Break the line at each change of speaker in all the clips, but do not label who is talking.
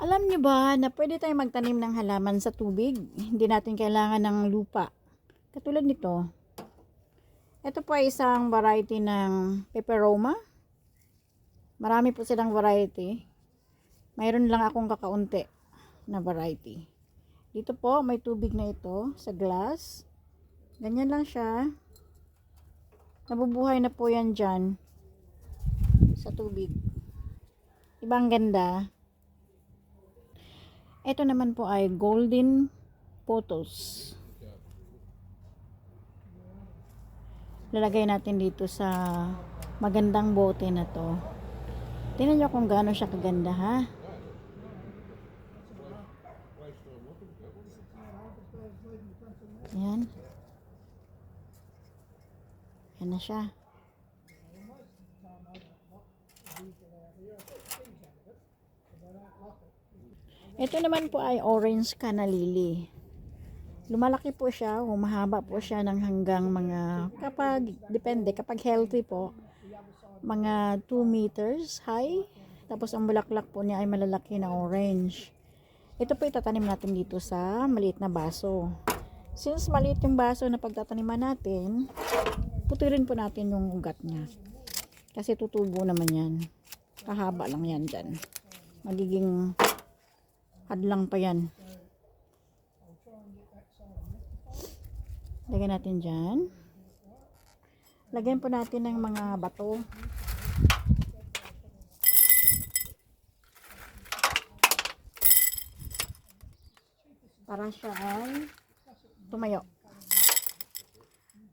Alam niyo ba na pwede tayong magtanim ng halaman sa tubig? Hindi natin kailangan ng lupa. Katulad nito. Ito po ay isang variety ng peperoma. Marami po silang variety. Mayroon lang akong kakaunti na variety. Dito po, may tubig na ito sa glass. Ganyan lang siya. Nabubuhay na po yan dyan sa tubig. Ibang ganda. Ito naman po ay golden photos. Lalagay natin dito sa magandang bote na to. Tingnan nyo kung gaano siya kaganda, ha? Ayan. Ayan na siya. Ito naman po ay orange canna lily. Lumalaki po siya, humahaba po siya ng hanggang mga, depende, kapag healthy po, mga 2 meters high. Tapos ang bulaklak po niya ay malalaki na orange. Ito po itatanim natin dito sa maliit na baso. Since maliit yung baso na pagtataniman natin, putulin po natin yung ugat niya. Kasi tutubo naman yan. Kahaba lang yan dyan. Magiging hadlang pa yan. Lagyan natin dyan. Lagyan po natin ng mga bato. Para siya ay tumayo.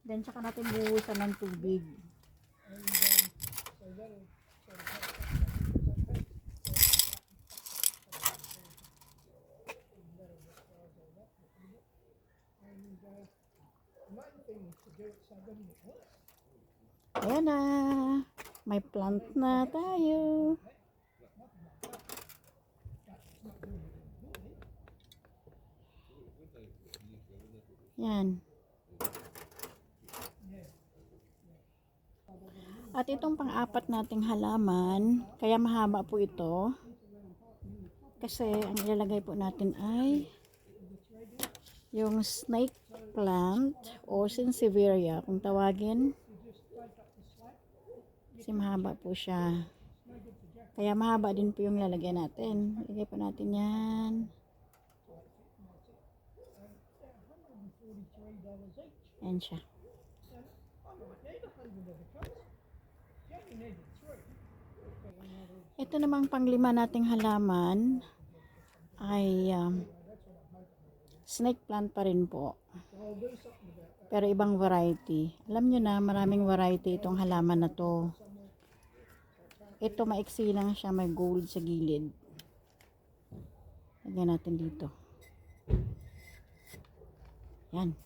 Then saka natin buhusan ng tubig. Ayan na. May plant na tayo. Yan. At itong pang-apat nating halaman, kaya mahaba po ito. Kasi ang ilalagay po natin ay yung snake plant o sansevieria kung tawagin. Kasi mahaba po siya. Kaya mahaba din po yung lalagyan natin. Ilagay po natin yan. Yan siya. Ito namang panglima nating halaman ay snake plant pa rin po. Pero ibang variety. Alam nyo na, maraming variety itong halaman na to. Ito maiksi lang siya, may gold sa gilid. Lagyan natin dito. Yan.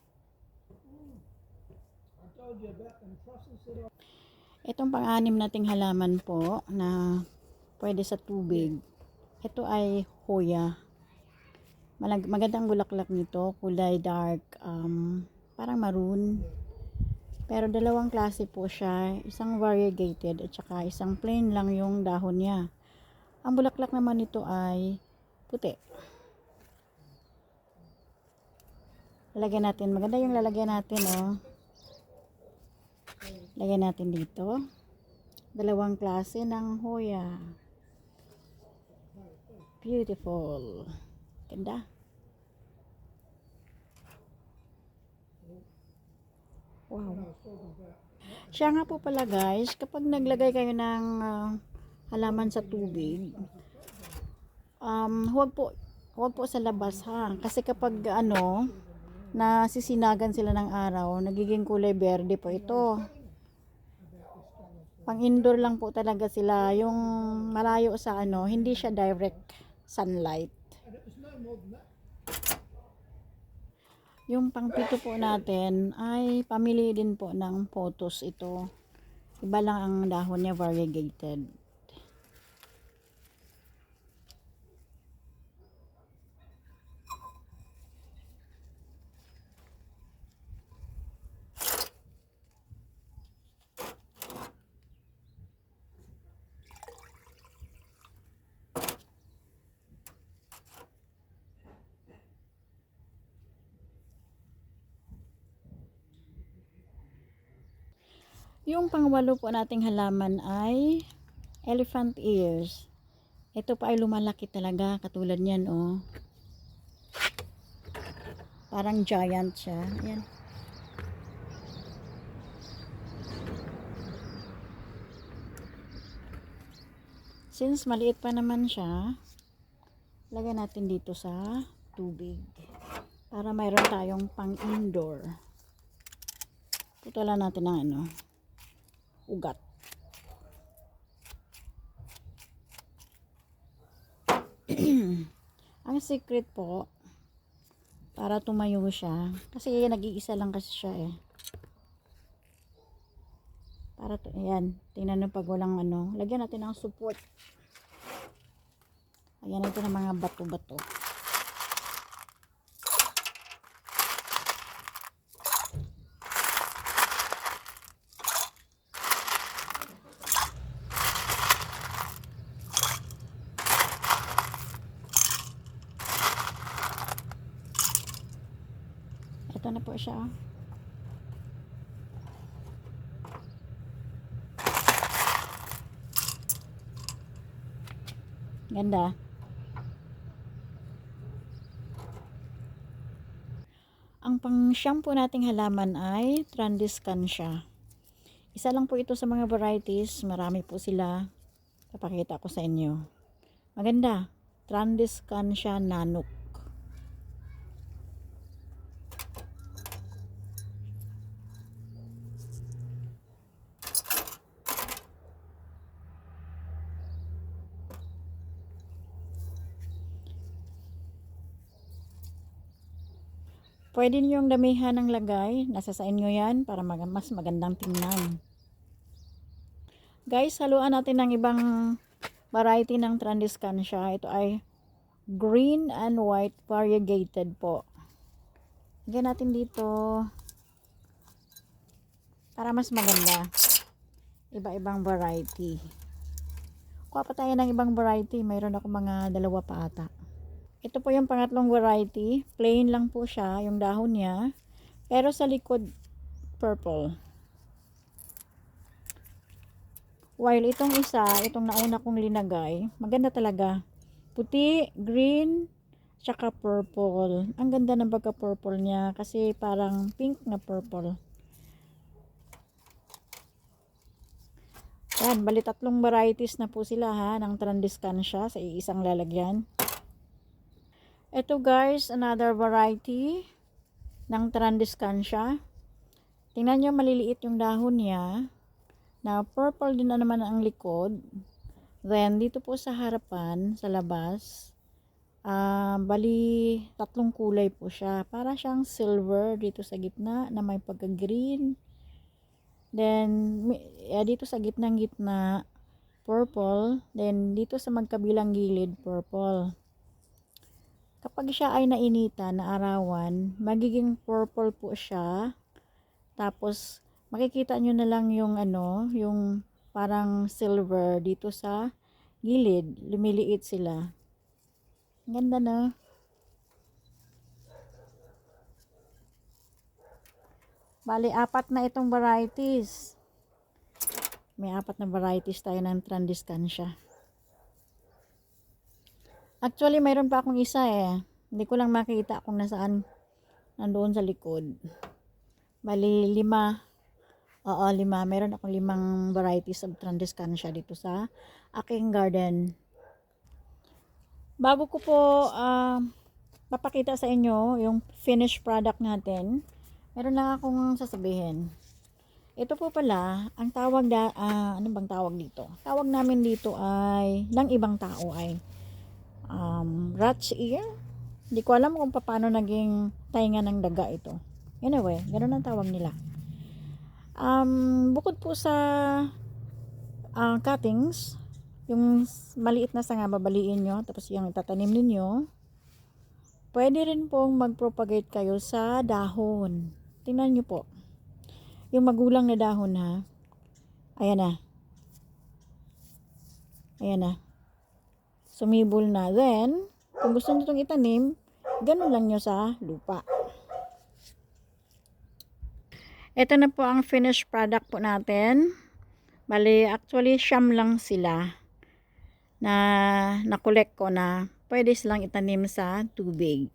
Itong pang-anim nating halaman po na pwede sa tubig. Ito ay hoya. Magandang bulaklak nito, kulay dark, parang maroon. Pero dalawang klase po siya, isang variegated at saka isang plain lang yung dahon niya. Ang bulaklak naman nito ay puti. Lalagyan natin, maganda yung lalagyan natin, oh. Lagyan natin dito. Dalawang klase ng hoya. Beautiful. Ganda. Wow. Siya nga po pala guys, kapag naglagay kayo ng halaman sa tubig, huwag po sa labas, ha. Kasi kapag nasisinagan sila ng araw, nagiging kulay berde po ito. Pang indoor lang po talaga sila, yung malayo sa hindi siya direct sunlight. Yung pangpito po natin ay pamili din po ng photos ito. Iba lang ang dahon niya, variegated. Yung pangwalo po nating halaman ay elephant ears. Ito pa ay lumalaki talaga, katulad niyan oh. Parang giant siya. Ayan. Since maliit pa naman siya, lagyan natin dito sa tubig para mayroon tayong pang indoor. Putulan natin ng ano, ugat. Ang secret po, para tumayo siya, kasi nag-iisa lang kasi siya eh. Para to, ayan, tingnan nyo pag walang ano, lagyan natin ng support. Lagyan natin ng mga bato-bato. Ito na po siya. Ganda. Ang pang-shampoo nating halaman ay Transcancia. Isa lang po ito sa mga varieties. Marami po sila. Papakita ko sa inyo. Maganda. Transcancia Nanook. Pwede niyong damihan ng lagay. Nasa sa inyo yan para mas magandang tingnan. Guys, haluan natin ng ibang variety ng Transcancia. Ito ay green and white variegated po. Lagyan natin dito para mas maganda. Iba-ibang variety. Kuha pa tayo ng ibang variety. Mayroon ako mga 2 pa ata. Ito po yung pangatlong variety. Plain lang po siya, yung dahon niya. Pero sa likod, purple. While itong isa, itong nauna kong linagay, maganda talaga. Puti, green, tsaka purple. Ang ganda ng pagka-purple niya kasi parang pink na purple. Yan, bali 3 varieties na po sila ha, ng Transcancia sa iisang lalagyan. Ito guys, another variety ng Transcancia. Tingnan nyo, maliliit yung dahon niya. Na purple din na naman ang likod. Then, dito po sa harapan, sa labas, bali 3 kulay po siya. Para siyang silver dito sa gitna na may pagka-green. Then, dito sa gitna, purple. Then, dito sa magkabilang gilid, purple. Kapag siya ay nainitan, naarawan, magiging purple po siya. Tapos, makikita nyo na lang yung ano, yung parang silver dito sa gilid. Lumiliit sila. Ganda na. Bali, 4 na itong varieties. May 4 na varieties tayo ng Transcancia. Actually, mayroon pa akong isa eh. Hindi ko lang makita kung nasaan. Nandoon sa likod. Bali, 5. Oo, 5. Meron akong 5 varieties of Transcancia dito sa aking garden. Bago ko po papakita sa inyo yung finished product natin, meron lang akong sasabihin. Ito po pala, ang tawag ano bang tawag dito? Tawag namin dito ay, ng ibang tao ay rat's ear. Hindi ko alam kung paano naging tainga ng daga ito. Anyway, ganoon ang tawag nila. Bukod po sa cuttings, yung maliit na sanga babaliin nyo, tapos yung itatanim ninyo, pwede rin pong mag-propagate kayo sa dahon. Tingnan nyo po. Yung magulang na dahon ha. Ayan na. Ayan na. Sumibol na. Then, kung gusto nyo itong itanim, ganun lang nyo sa lupa. Ito na po ang finished product po natin. Bali, actually, siyam lang sila na nakolek ko na pwede silang itanim sa tubig.